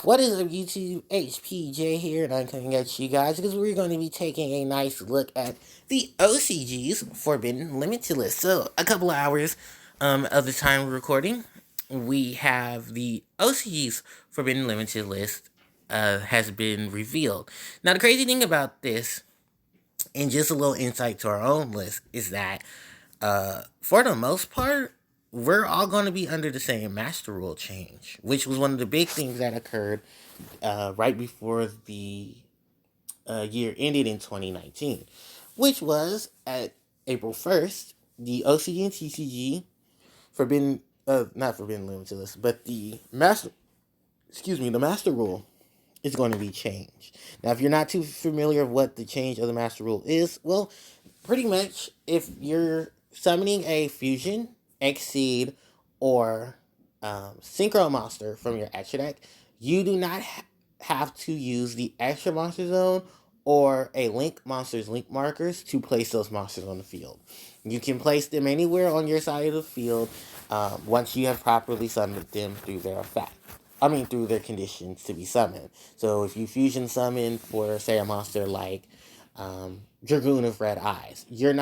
What is up, YouTube? HPJ here, and I'm coming at you guys because we're going to be taking a nice look at the OCG's Forbidden Limited List. So, a couple of hours of the time we're recording, we have the OCG's Forbidden Limited List has been revealed. Now, the crazy thing about this, and just a little insight to our own list, is that for the most part, we're all going to be under the same master rule change, which was one of the big things that occurred right before the year ended in 2019, which was at April 1st, the OCG and TCG forbidden, not forbidden limited list, but the master rule is going to be changed. Now, if you're not too familiar with what the change of the master rule is, well, pretty much if you're summoning a fusion, exceed, or synchro monster from your extra deck, you do not have to use the extra monster zone or a link monster's link markers to place those monsters on the field. You can place them anywhere on your side of the field once you have properly summoned them through their effect. I mean, through their conditions to be summoned. So if you fusion summon for, say, a monster like Dragoon of Red Eyes, you're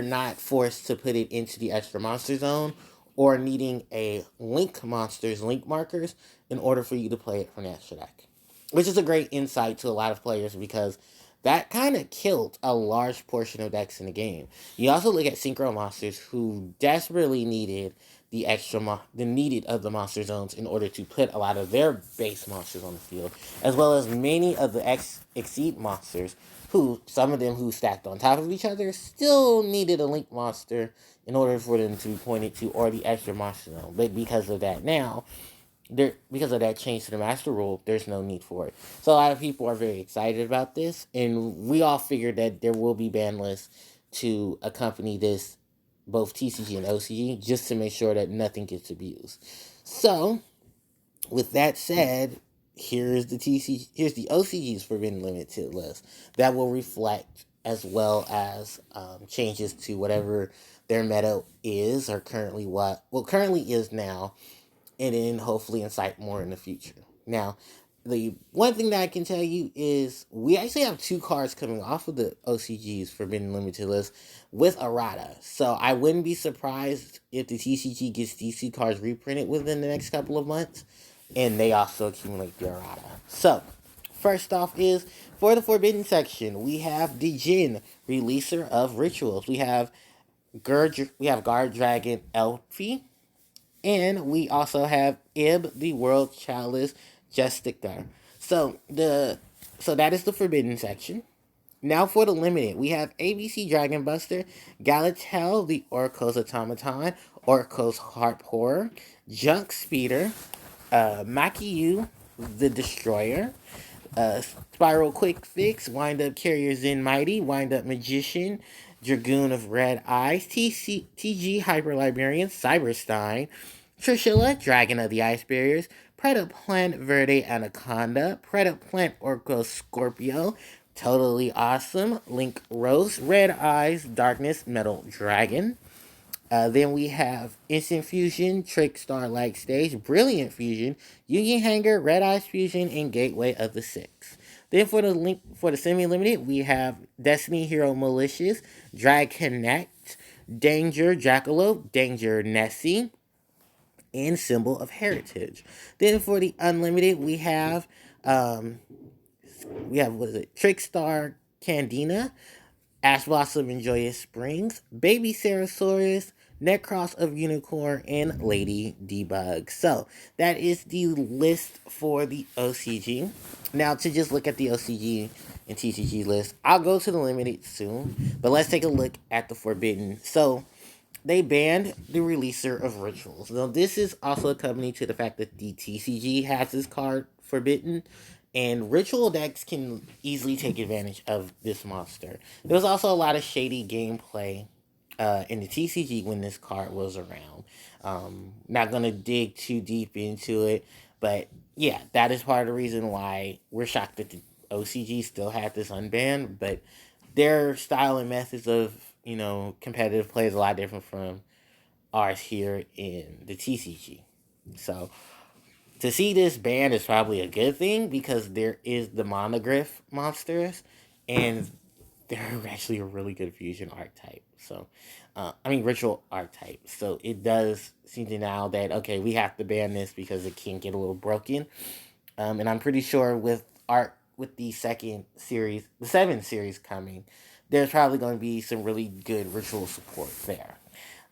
not forced to put it into the extra monster zone or needing a link monster's link markers in order for you to play it from the extra deck. Which is a great insight to a lot of players because that kind of killed a large portion of decks in the game. You also look at synchro monsters who desperately needed the needed of the monster zones in order to put a lot of their base monsters on the field, as well as many of the exceed monsters who, some of them who stacked on top of each other, still needed a link monster in order for them to be pointed to, or the extra monster zone. But because of that now, because of that change to the master rule, there's no need for it. So a lot of people are very excited about this, and we all figured that there will be ban lists to accompany this, both TCG and OCG, just to make sure that nothing gets abused. So, with that said, here's the OCG's Forbidden Limited list that will reflect as well as changes to whatever their meta is, or currently is now, and then hopefully incite more in the future. Now, the one thing that I can tell you is we actually have two cards coming off of the OCG's Forbidden Limited list with errata. So I wouldn't be surprised if the TCG gets these two cards reprinted within the next couple of months, and they also accumulate the errata. So, first off is for the Forbidden section, we have the Jin, releaser of rituals. We have Guard Dragon Elfie, and we also have Ib, the World Chalice Justicar. So that is the Forbidden section. Now for the Limited, we have ABC Dragon Buster, Galatel, the Orko's Automaton, Orko's Harp Horror, Junk Speeder, Makiyu, the Destroyer, Spiral Quick Fix, Wind Up Carrier Zen Mighty, Wind Up Magician, Dragoon of Red Eyes, TG Hyper Librarian, Cyberstein, Trishula, Dragon of the Ice Barriers, Predaplant Verde Anaconda, Predaplant Orco Scorpio, Totally Awesome, Link Rose, Red Eyes, Darkness Metal Dragon. Then we have Instant Fusion, Trick Star Like Stage, Brilliant Fusion, Union Hanger, Red Eyes Fusion, and Gateway of the Six. Then for the semi-limited, we have Destiny Hero Malicious, Drag Connect, Danger Jackalope, Danger Nessie, and Symbol of Heritage. Then for the unlimited, we have what is it? Trickstar Candina, Ash Blossom and Joyous Springs, Baby Sarasaurus, Necros of Unicorn, and Lady Debug. So that is the list for the OCG. Now to just look at the OCG and TCG list, I'll go to the limited soon, but let's take a look at the Forbidden. So they banned the releaser of rituals. Now, this is also accompanied to the fact that the TCG has this card forbidden, and ritual decks can easily take advantage of this monster. There was also a lot of shady gameplay in the TCG when this card was around. Not gonna dig too deep into it, but yeah, that is part of the reason why we're shocked that the OCG still had this unbanned. But their style and methods of competitive play is a lot different from ours here in the TCG. So To see this banned is probably a good thing because there is the monoglyph monsters, and they're actually a really good fusion archetype. So, ritual archetype. So it does seem to now that okay, we have to ban this because it can get a little broken. And I'm pretty sure with the second series, the 7 series coming, there's probably going to be some really good ritual support there.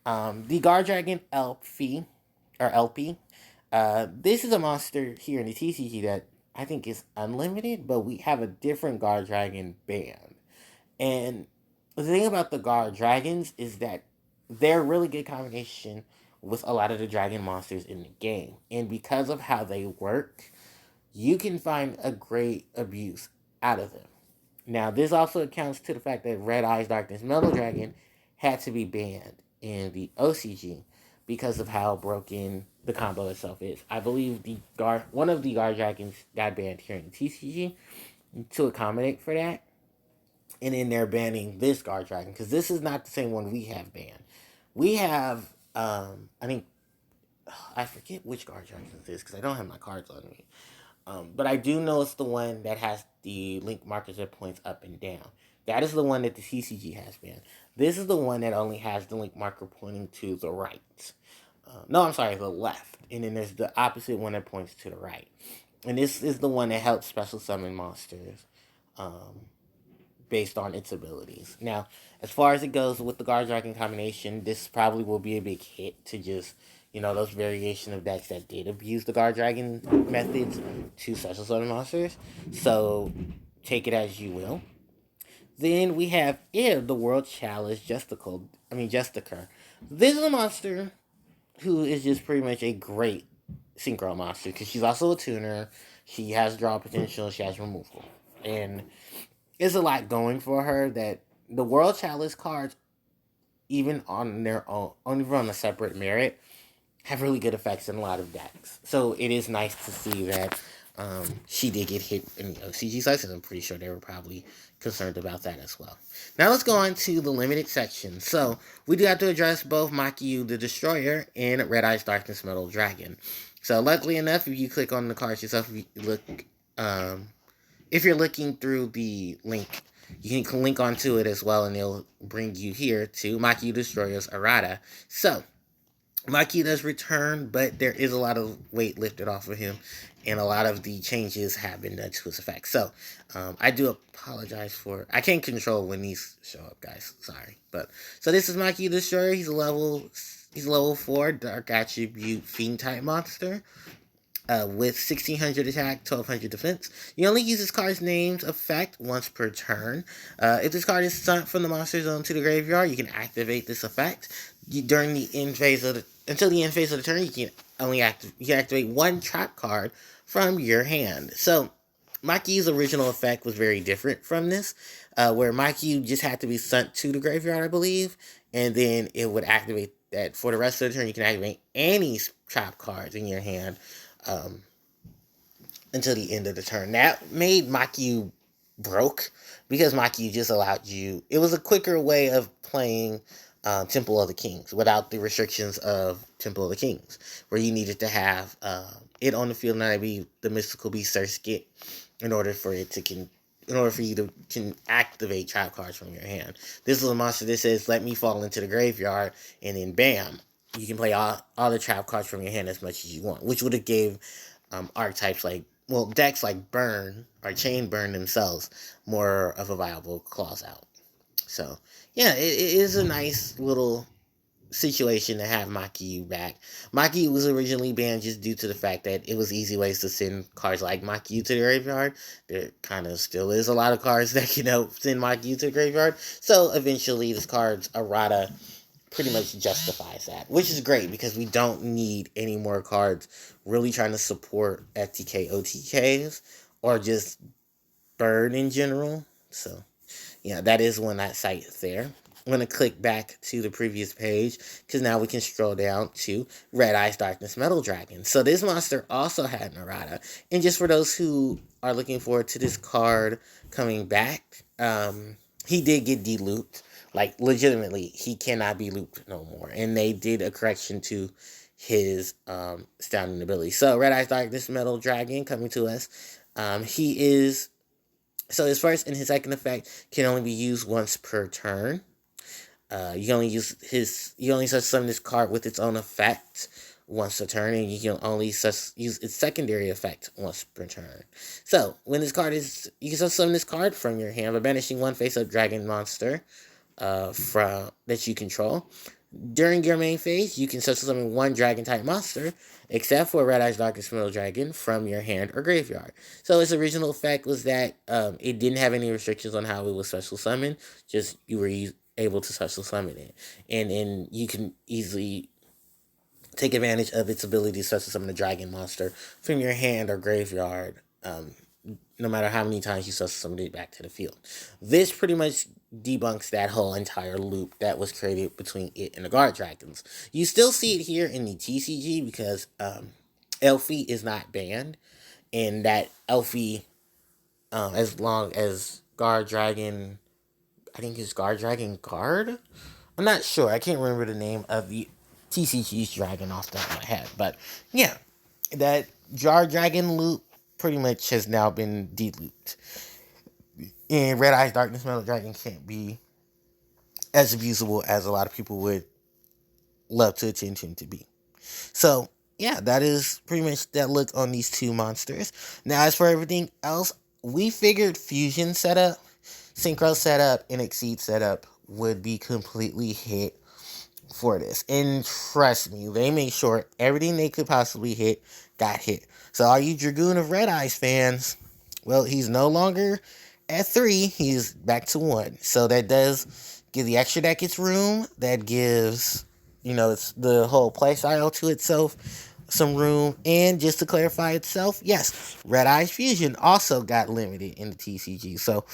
The Guard Dragon LP. This is a monster here in the TCG that I think is unlimited, but we have a different Guard Dragon band. And the thing about the Guard Dragons is that they're a really good combination with a lot of the dragon monsters in the game. And because of how they work, you can find a great abuse out of them. Now, this also accounts to the fact that Red Eyes Darkness Metal Dragon had to be banned in the OCG because of how broken the combo itself is. I believe one of the Guard Dragons got banned here in the TCG to accommodate for that. And then they're banning this Guard Dragon because this is not the same one we have banned. We have, I think, I forget which Guard Dragon this is because I don't have my cards on me. But I do know it's the one that has the link markers that points up and down. That is the one that the CCG has banned. This is the one that only has the link marker pointing to the right. No, I'm sorry, the left. And then there's the opposite one that points to the right. And this is the one that helps special summon monsters based on its abilities. Now, as far as it goes with the Guard Dragon combination, this probably will be a big hit to just, those variation of decks that did abuse the Guard Dragon methods to special summon monsters. So, take it as you will. Then we have the World Chalice Justicar. This is a monster who is just pretty much a great synchro monster because she's also a tuner. She has draw potential. She has removal. And there's a lot going for her that the World Chalice cards, even on their own, even on a separate merit, have really good effects in a lot of decks. So it is nice to see that she did get hit in the OCG sites, and I'm pretty sure they were probably concerned about that as well. Now let's go on to the limited section. So we do have to address both Makiyu the Destroyer and Red Eyes Darkness Metal Dragon. So luckily enough, if you click on the cards yourself, if you're looking through the link, you can link onto it as well, and it'll bring you here to Makiyu Destroyer's errata. So Maki does return, but there is a lot of weight lifted off of him, and a lot of the changes have been done to his effects. So, I do apologize for... I can't control when these show up, guys. Sorry. So this is Maki Destroyer. He's a level 4 Dark Attribute Fiend type monster. With 1600 attack, 1200 defense. You only use this card's name's effect once per turn. If this card is sent from the monster zone to the graveyard, you can activate this effect. Until the end phase of the turn, you can activate one trap card from your hand. So, Makiyu's original effect was very different from this, where Makiyu just had to be sent to the graveyard, I believe, and then it would activate that. For the rest of the turn, you can activate any trap cards in your hand until the end of the turn. That made Makiyu broke because Makiyu just allowed you... It was a quicker way of playing Temple of the Kings without the restrictions of Temple of the Kings, where you needed to have it on the field, not be the Mystical Beast Surskit, in order for you to can activate trap cards from your hand. This is a monster that says, let me fall into the graveyard, and then bam, you can play all the trap cards from your hand as much as you want, which would have gave archetypes decks like Burn or Chain Burn themselves more of a viable clause out. So, yeah, it is a nice little situation to have Makiyu back. Makiyu was originally banned just due to the fact that it was easy ways to send cards like Makiyu to the graveyard. There kind of still is a lot of cards that can help send Makiyu to the graveyard. So, eventually, this card's errata pretty much justifies that, which is great because we don't need any more cards really trying to support FTK OTKs or just burn in general. So, yeah, that is one that site there. I'm going to click back to the previous page because now we can scroll down to Red Eyes Darkness Metal Dragon. So this monster also had an errata. And just for those who are looking forward to this card coming back, he did get de-looped. Like, legitimately, he cannot be looped no more. And they did a correction to his astounding ability. So Red Eyes Darkness Metal Dragon coming to us. He is so his first and his second effect can only be used once per turn. You can only you only summon this card with its own effect once a turn, and you can only use its secondary effect once per turn. So when this card is, you can summon this card from your hand by banishing one face-up dragon monster from that you control. During your main phase, you can summon one dragon-type monster, except for Red Eyes Darkest Metal Dragon, from your hand or graveyard. So its original effect was that it didn't have any restrictions on how it was special summoned, just you were able to special summon it. And then you can easily take advantage of its ability to special summon a dragon monster from your hand or graveyard, no matter how many times you summon it back to the field. This pretty much debunks that whole entire loop that was created between it and the guard dragons. You still see it here in the TCG because Elfie is not banned, and that Elfie, as long as guard dragon, I think it's guard dragon guard. I'm not sure. I can't remember the name of the TCG's dragon off the top of my head, but yeah, that jar dragon loop pretty much has now been de-looped. And Red Eyes Darkness Metal Dragon can't be as abusable as a lot of people would love to attend him to be. So, yeah, that is pretty much that look on these two monsters. Now, as for everything else, we figured Fusion setup, Synchro setup, and Exceed setup would be completely hit for this. And trust me, they made sure everything they could possibly hit got hit. So all you Dragoon of Red Eyes fans, well, he's no longer at 3. He's back to 1. So that does give the extra deck its room. That gives, it's the whole playstyle to itself some room. And just to clarify itself, yes, Red Eyes Fusion also got limited in the TCG. So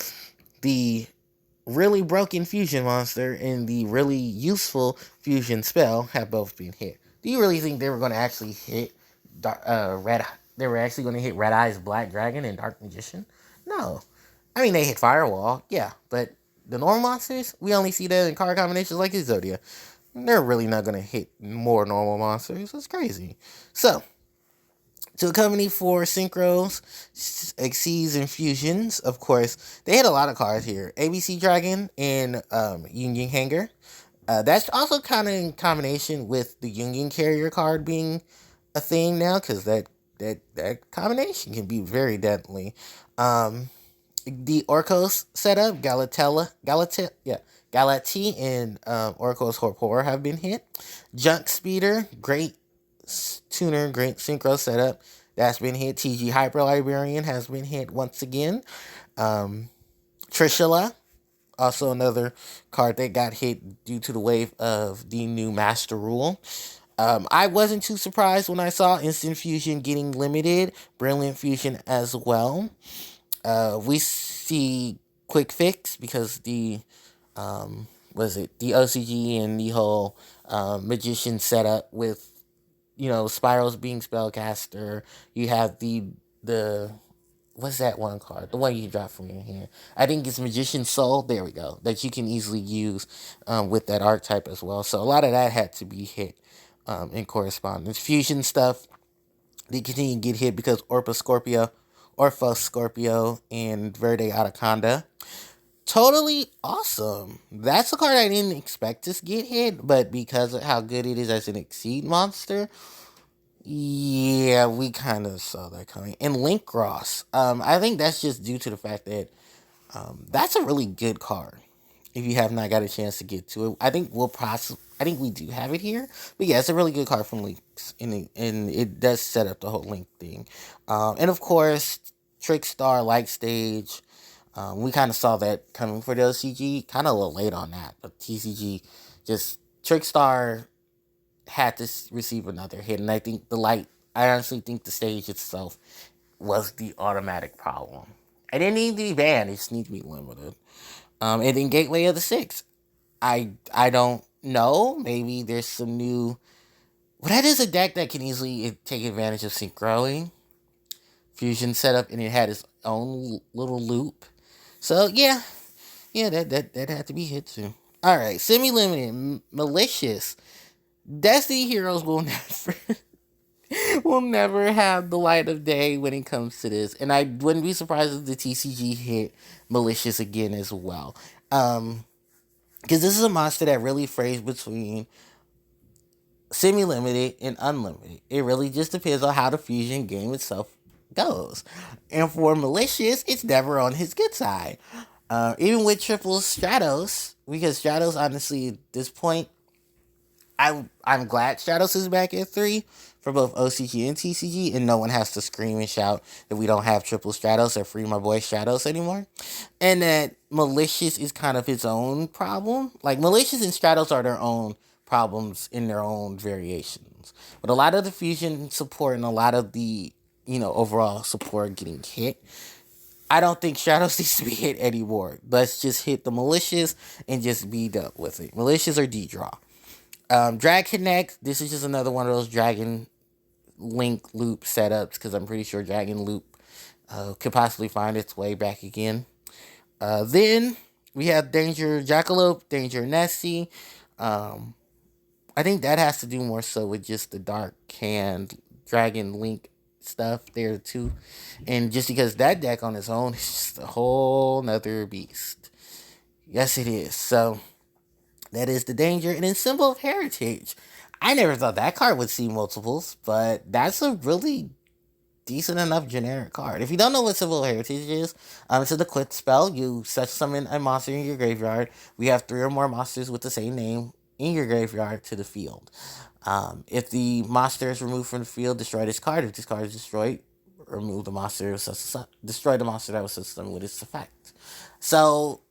the really broken fusion monster and the really useful fusion spell have both been hit. Do you really think they were going to actually hit They were actually going to hit Red Eyes Black Dragon and Dark Magician? No. I mean, they hit Firewall, yeah, but the normal monsters, we only see that in card combinations like Exodia. They're really not going to hit more normal monsters. It's crazy. So, to accompany for synchros, exceeds, and fusions, of course, they had a lot of cards here. ABC Dragon and Union Hanger. That's also kind of in combination with the Union Carrier card being a thing now, because that combination can be very deadly. The Orcos setup, Galati and Orcos Horpor have been hit. Junk Speeder, great tuner, great synchro setup, that's been hit. TG Hyper Librarian has been hit once again. Trishula, also another card that got hit due to the wave of the new Master Rule. I wasn't too surprised when I saw Instant Fusion getting limited, Brilliant Fusion as well. We see Quick Fix because the the OCG and the whole Magician setup with Spirals being Spellcaster. You have the what's that one card? The one you drop from your hand. I think it's Magician Soul. There we go. That you can easily use with that archetype as well. So a lot of that had to be hit in correspondence. Fusion stuff, they continue to get hit because Orphos Scorpio, and Verde Anaconda. Totally awesome. That's a card I didn't expect to get hit, but because of how good it is as an Exceed monster, yeah, we kind of saw that coming. And Link Cross, I think that's just due to the fact that that's a really good card. If you have not got a chance to get to it, I think we do have it here. But yeah, it's a really good card from Links, and it does set up the whole Link thing. And of course, Trickstar, Light Stage. We kind of saw that coming for the OCG. Kind of a little late on that. But TCG, just Trickstar had to receive another hit. And I honestly think the stage itself was the automatic problem. It didn't need to be banned. It just needs to be limited. And then Gateway of the Six. I don't know. Maybe there's some new... Well, that is a deck that can easily take advantage of Synchroing Fusion setup, and it had its own little loop. So, yeah, that had to be hit too. Alright, Semi-Limited, Malicious. Destiny Heroes will never will never have the light of day when it comes to this. And I wouldn't be surprised if the TCG hit Malicious again as well. Because this is a monster that really frays between semi-limited and unlimited. It really just depends on how the fusion game itself goes. And for Malicious, it's never on his good side. Even with triple Stratos, because Stratos, honestly, at this point, I'm glad Stratos is back at 3 for both OCG and TCG, and no one has to scream and shout that we don't have triple Stratos or free my boy Stratos anymore. And that Malicious is kind of its own problem. Like, Malicious and Stratos are their own problems in their own variations. But a lot of the fusion support and a lot of the, overall support getting hit, I don't think Stratos needs to be hit anymore. Let's just hit the Malicious and just be done with it. Malicious or D-Draw. Drag Connect, this is just another one of those Dragon Link Loop setups, because I'm pretty sure Dragon Loop could possibly find its way back again. Then we have Danger Jackalope, Danger Nessie. I think that has to do more so with just the Dark Hand Dragon Link stuff there too. And just because that deck on its own is just a whole nother beast. Yes, it is. So that is the Danger. And then Symbol of Heritage. I never thought that card would see multiples, but that's a really decent enough generic card. If you don't know what Symbol of Heritage is, it's a quit spell. You such summon a monster in your graveyard. We have 3 or more monsters with the same name in your graveyard to the field. If the monster is removed from the field, destroy this card. If this card is destroyed, remove the monster, destroy the monster that was summoned with its effect. So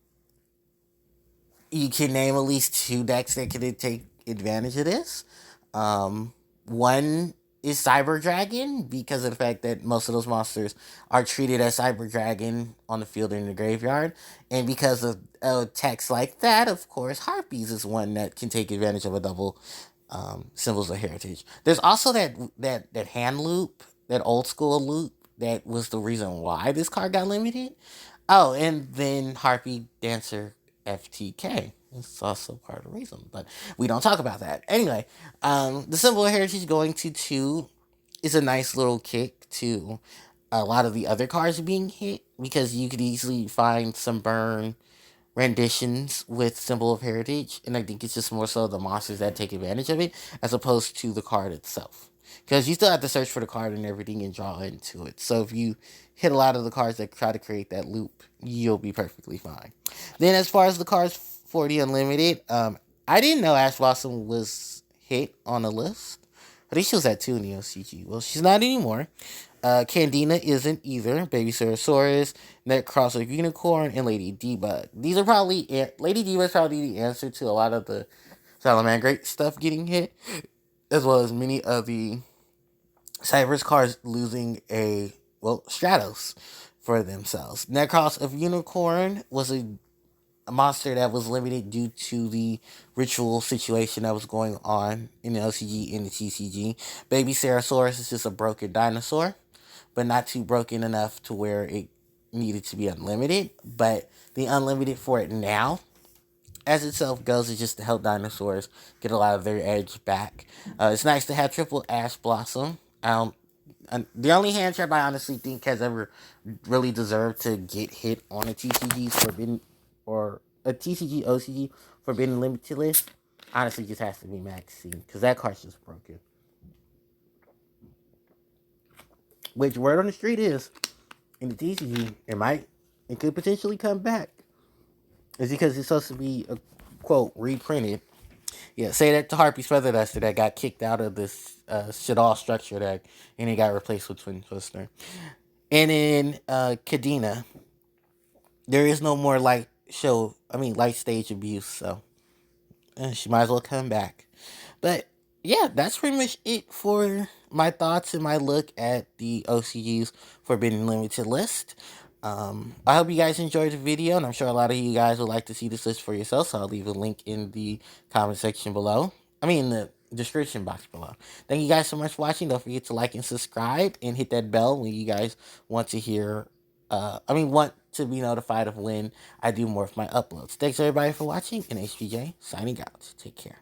you can name at least 2 decks that can take advantage of this. One is Cyber Dragon, because of the fact that most of those monsters are treated as Cyber Dragon on the field or in the graveyard. And because of text like that, of course, Harpies is one that can take advantage of a double Symbols of Heritage. There's also that hand loop, that old school loop, that was the reason why this card got limited. Oh, and then Harpie Dancer FTK. It's also part of the reason, but we don't talk about that. Anyway, the Symbol of Heritage going to 2 is a nice little kick to a lot of the other cards being hit, because you could easily find some burn renditions with Symbol of Heritage, and I think it's just more so the monsters that take advantage of it as opposed to the card itself. Because you still have to search for the card and everything and draw into it. So if you hit a lot of the cards that try to create that loop, you'll be perfectly fine. Then as far as the cards for the Unlimited, I didn't know Ash Blossom was hit on the list. I think she was at 2 in the OCG. Well, she's not anymore. Candina isn't either. Baby Ceratosaurus, Netcross of Unicorn, and Lady Debug. These are probably... Lady Debug is probably the answer to a lot of the Salamangreat stuff getting hit, as well as many of the Cyber's cards losing Stratos for themselves. Necros of Unicorn was a monster that was limited due to the ritual situation that was going on in the LCG and the TCG. Baby Ceratosaurus is just a broken dinosaur, but not too broken enough to where it needed to be unlimited. But the unlimited for it now, as itself goes, is just to help dinosaurs get a lot of their edge back. It's nice to have triple Ash Blossom. The only hand trap I honestly think has ever really deserved to get hit on a TCG Forbidden or a TCG OCG Forbidden Limited list, honestly, just has to be Maxine, because that card's just broken. Which, word on the street is, in the TCG, it could potentially come back. It's because it's supposed to be a quote reprinted. Yeah, say that to Harpie's Feather Duster that got kicked out of this Shadal structure deck, and it got replaced with Twin Twister. And in Kadena, there is no more light stage abuse, so she might as well come back. But yeah, that's pretty much it for my thoughts and my look at the OCG's Forbidden Limited list. I hope you guys enjoyed the video, and I'm sure a lot of you guys would like to see this list for yourself, so I'll leave a link in the comment section below. In the description box below. Thank you guys so much for watching. Don't forget to like and subscribe, and hit that bell when you guys want to hear, want to be notified of when I do more of my uploads. Thanks everybody for watching, and HPJ signing out. Take care.